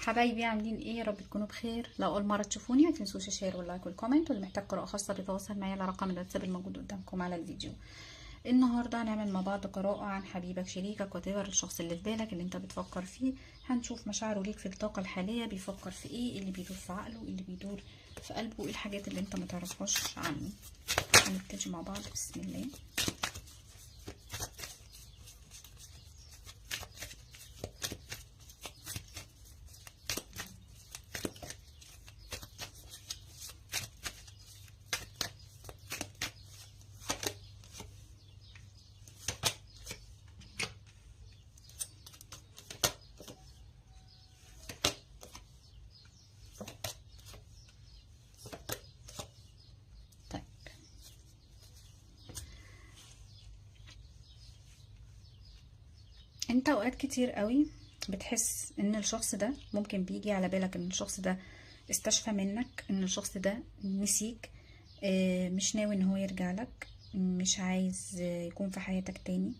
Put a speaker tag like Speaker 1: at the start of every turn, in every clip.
Speaker 1: حبايبي عاملين ايه؟ يا رب تكونوا بخير. لو اول مره تشوفوني ما تنسوش الشير واللايك والكومنت، واللي محتاج قراءه خاصه بيتواصل معايا على رقم الواتساب الموجود قدامكم على الفيديو. النهارده هنعمل مع بعض قراءه عن حبيبك، شريكك، وتبر الشخص اللي في بالك، اللي انت بتفكر فيه. هنشوف مشاعره ليك في الطاقه الحاليه، بيفكر في ايه، اللي بيدور في عقله، اللي بيدور في قلبه، ايه الحاجات اللي انت ما تعرفهاش عنه. هنبتدي مع بعض. بسم الله. انت اوقات كتير قوي بتحس ان الشخص ده ممكن بيجي على بالك ان الشخص ده استشفى منك، ان الشخص ده نسيك، مش ناوي ان هو يرجع لك، مش عايز يكون في حياتك تاني.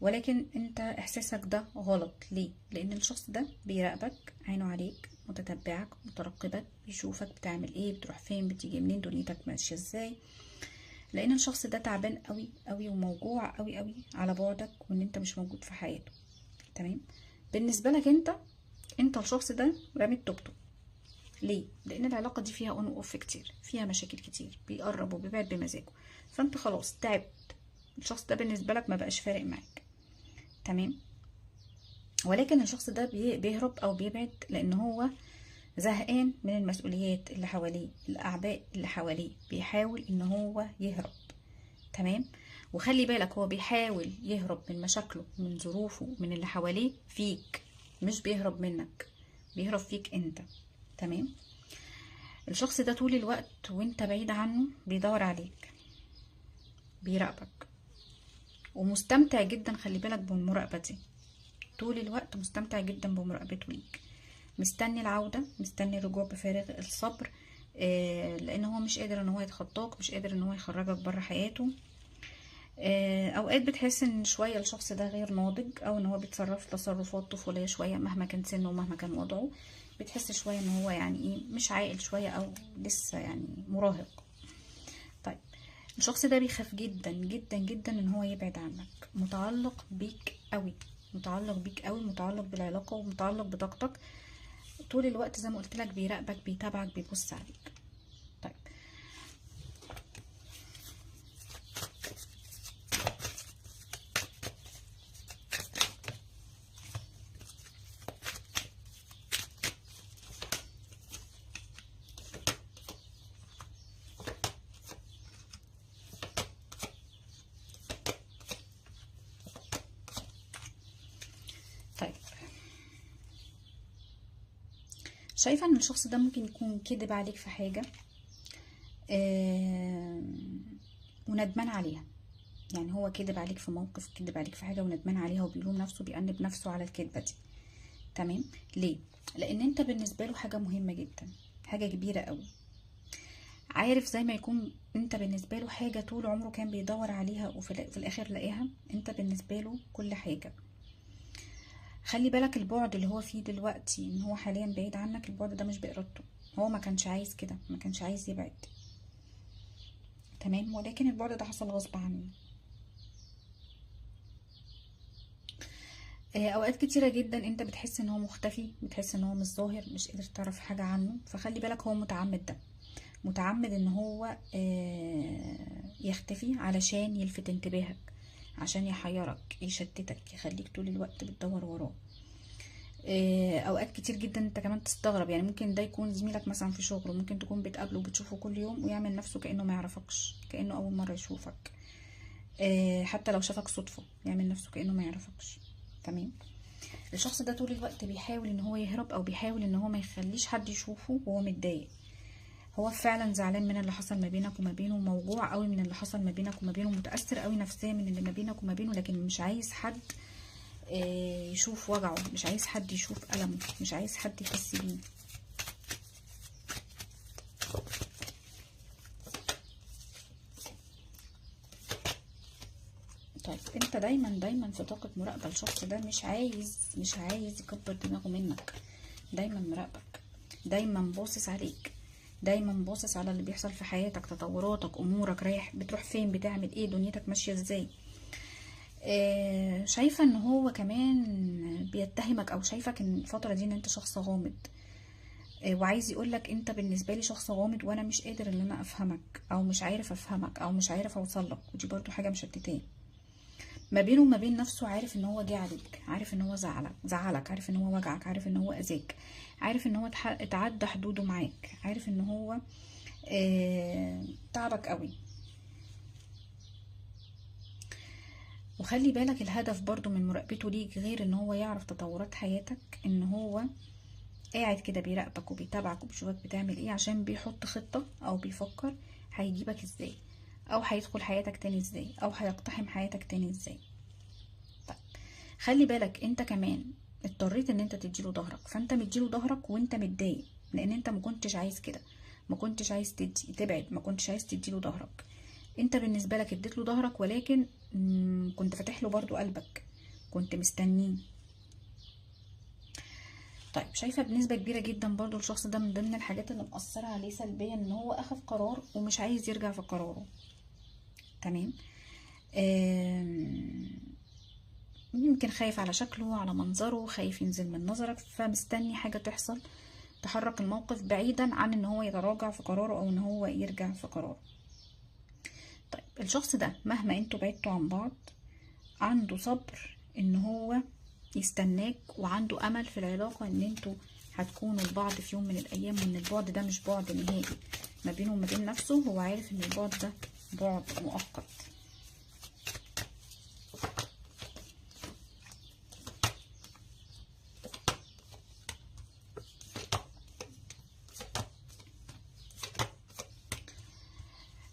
Speaker 1: ولكن انت احساسك ده غلط. ليه؟ لان الشخص ده بيراقبك، عينه عليك، متتبعك، مترقبك، بيشوفك بتعمل ايه، بتروح فين، بتيجي منين، دنيتك ماشيه ازاي. لان الشخص ده تعبان قوي قوي وموجوع قوي قوي على بعدك، وان انت مش موجود في حياته. تمام. بالنسبه لك انت الشخص ده رميت توبته. ليه؟ لان العلاقه دي فيها اون واوف كتير، فيها مشاكل كتير، بيقرب وبيبعد بمزاجه. فانت خلاص تعبت. الشخص ده بالنسبه لك ما بقاش فارق معاك. تمام. ولكن الشخص ده بيهرب او بيبعد لان هو زهقان من المسؤوليات اللي حواليه، الاعباء اللي حواليه، بيحاول ان هو يهرب. تمام. وخلي بالك هو بيحاول يهرب من مشاكله، من ظروفه، من اللي حواليه فيك، مش بيهرب منك، بيهرب فيك انت. تمام. الشخص ده طول الوقت وانت بعيد عنه بيدور عليك، بيراقبك، ومستمتع جدا. خلي بالك بالمراقبة دي، طول الوقت مستمتع جدا بمراقبته ليك، مستني العودة، مستني الرجوع بفارغ الصبر. لان هو مش قادر ان هو يتخطاك، مش قادر ان هو يخرجك بره حياته. اوقات بتحس ان شوية الشخص ده غير ناضج، او ان هو بيتصرف تصرفات طفولية شوية، مهما كان سنه ومهما كان وضعه. بتحس شوية ان هو يعني ايه، مش عاقل شوية، او لسه يعني مراهق. طيب، الشخص ده بيخاف جدا جدا جدا ان هو يبعد عنك، متعلق بيك قوي، متعلق بيك قوي، متعلق بالعلاقة ومتعلق بطاقتك. طول الوقت زي ما قلت لك بيراقبك، بيتابعك، بيبص عليك. طيب، طيب، شايفة ان الشخص ده ممكن يكون كذب عليك في حاجة، وندمان عليها. يعني هو كذب عليك في موقف، كذب عليك في حاجة وندمان عليها، وبيلوم نفسه، بيأنب نفسه على الكذبة دي. تمام. ليه؟ لان انت بالنسبة له حاجة مهمة جدا، حاجة كبيرة قوي. عارف، زي ما يكون انت بالنسبة له حاجة طول عمره كان بيدور عليها، وفي الاخر لقاها. انت بالنسبة له كل حاجة. خلي بالك البعد اللي هو فيه دلوقتي، ان هو حاليا بعيد عنك، البعد ده مش بإرادته. هو ما كانش عايز كده، ما كانش عايز يبعد. تمام. ولكن البعد ده حصل غصب عنه. اوقات كتيرة جدا انت بتحس ان هو مختفي، بتحس ان هو مش ظاهر، مش قادر تعرف حاجة عنه. فخلي بالك هو متعمد ده، متعمد ان هو يختفي علشان يلفت انتباهك، عشان يحيرك، يشتتك، يخليك طول الوقت بتدور وراه. اوقات كتير جدا انت كمان تستغرب، يعني ممكن ده يكون زميلك مثلا في شغل، وممكن تكون بتقابله وبتشوفه كل يوم، ويعمل نفسه كأنه ما يعرفكش، كأنه اول مرة يشوفك. حتى لو شافك صدفة يعمل نفسه كأنه ما يعرفكش. تمام. الشخص ده طول الوقت بيحاول ان هو يهرب، او بيحاول ان هو ما يخليش حد يشوفه وهو متضايق. هو فعلا زعلان من اللي حصل ما بينك وما بينه، موجوع قوي من اللي حصل ما بينك وما بينه، متأثر قوي نفسيا من اللي ما بينك وما بينه، لكن مش عايز حد يشوف وجعه، مش عايز حد يشوف ألمه، مش عايز حد يحس بيه. طيب، انت دايما دايما في طاقة مراقبة. الشخص ده مش عايز يكبر دماغه منك، دايما مراقبك، دايما باصص عليك، دايما باصص على اللي بيحصل في حياتك، تطوراتك، امورك، رايح بتروح فين، بتعمل ايه، دنيتك ماشيه ازاي. شايفه ان هو كمان بيتهمك او شايفك ان الفتره دي ان انت شخص غامض، وعايز يقولك انت بالنسبه لي شخص غامض، وانا مش قادر ان انا افهمك، او مش عارف افهمك، او مش عارف اوصلك. ودي برضو حاجه مشتتاه ما بينه وما بين نفسه. عارف ان هو جه عليك، عارف ان هو زعلك، عارف ان هو وجعك، عارف ان هو اذاك، عارف ان هو اتعدى حدوده معاك، عارف ان هو تعبك قوي. وخلي بالك الهدف برضو من مراقبته ليك، غير ان هو يعرف تطورات حياتك، ان هو قاعد كده بيراقبك وبيتابعك وبيشوفك بتعمل ايه، عشان بيحط خطة او بيفكر هيجيبك ازاي، او هيدخل حياتك تاني ازاي، او هيقتحم حياتك تاني ازاي. طيب خلي بالك انت كمان اضطريت ان انت تديله ظهرك، فانت مديله ظهرك وانت متضايق، لان انت ما كنتش عايز كده، ما كنتش عايز تبعد، ما كنتش عايز تديله ظهرك. انت بالنسبه لك اديت له ظهرك، ولكن كنت فاتح له برضو قلبك، كنت مستنيه. طيب شايفه بنسبه كبيره جدا برضو الشخص ده من ضمن الحاجات اللي مأثره عليه سلبيا ان هو اخذ قرار ومش عايز يرجع في قراره. تمام. يمكن خايف على شكله، على منظره، خايف ينزل من نظرك، فمستني حاجة تحصل تحرك الموقف بعيدا عن ان هو يتراجع في قراره او ان هو يرجع في قراره. طيب الشخص ده مهما انتوا بعدتوا عن بعض عنده صبر ان هو يستناك، وعنده امل في العلاقة ان انتوا هتكونوا لبعض في يوم من الايام، وان البعد ده مش بعد نهائي ما بينه وما بين نفسه. هو عارف ان البعد ده بعد مؤقت.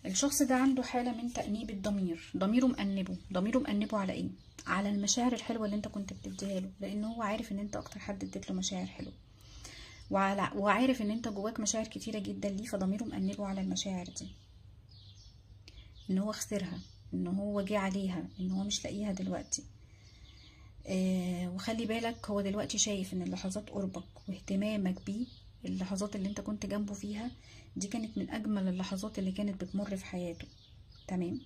Speaker 1: الشخص ده عنده حالة من تأنيب الضمير، ضميره مأنبه على ايه؟ على المشاعر الحلوة اللي انت كنت بتديها له، لان هو عارف ان انت اكتر حد اديت له مشاعر حلوة، وعارف ان انت جواك مشاعر كتيرة جدا ليه، فضميره مأنبه على المشاعر دي، ان هو خسرها، ان هو جه عليها، ان هو مش لاقيها دلوقتي. وخلي بالك هو دلوقتي شايف ان لحظات قربك واهتمامك بيه، اللحظات اللي انت كنت جنبه فيها دي كانت من اجمل اللحظات اللي كانت بتمر في حياته. تمام.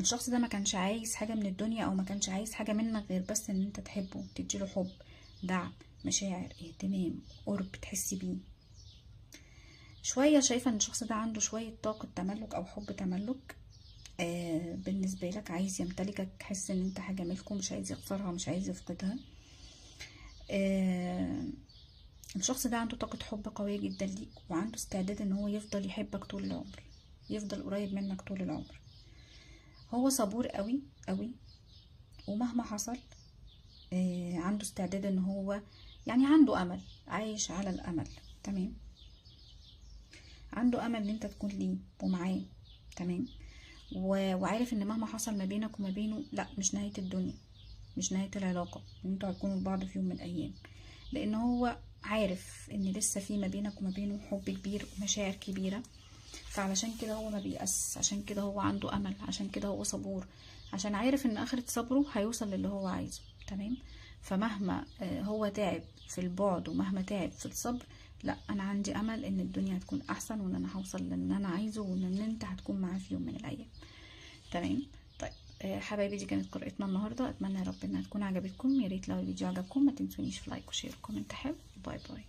Speaker 1: الشخص ده ما كانش عايز حاجة من الدنيا، او ما كانش عايز حاجة منك غير بس ان انت تحبه، تديله حب، دعم، مشاعر، اهتمام، قرب، تحسي بيه. شوية شايفة ان الشخص ده عنده شوية طاقة تملك او حب تملك بالنسبة لك، عايز يمتلكك، حس ان انت حاجة ملكه، مش عايز يخسرها، مش عايز يفقدها. الشخص ده عنده طاقة حب قوية جدا ليك، وعنده استعداد ان هو يفضل يحبك طول العمر، يفضل قريب منك طول العمر. هو صبور قوي قوي، ومهما حصل عنده استعداد ان هو يعني عنده امل، عايش على الامل. تمام. عنده امل ان انت تكون ليه ومعاه. تمام. وعارف ان مهما حصل ما بينك وما بينه، لا مش نهاية الدنيا، مش نهاية العلاقة، ان انتوا هتكونوا لبعض في يوم من الايام، لان هو عارف ان لسه في ما بينك وما بينه حب كبير ومشاعر كبيرة. فعلشان كده هو ما بيأس، عشان كده هو عنده امل، عشان كده هو صبور، عشان عارف ان اخرة صبره هيوصل للي هو عايزه. تمام. فمهما هو تعب في البعد، ومهما تعب في الصبر، لا انا عندي امل ان الدنيا هتكون احسن، وان انا هوصل للي انا عايزه، وان انت هتكون معاه في يوم من الايام. تمام. طيب حبايبي دي كانت قراءتنا النهارده، اتمنى يا رب انها تكون عجبتكم. يا ريت لو الفيديو عجبكم ما تنسونيش في لايك وشير وكومنت حلو. باي باي.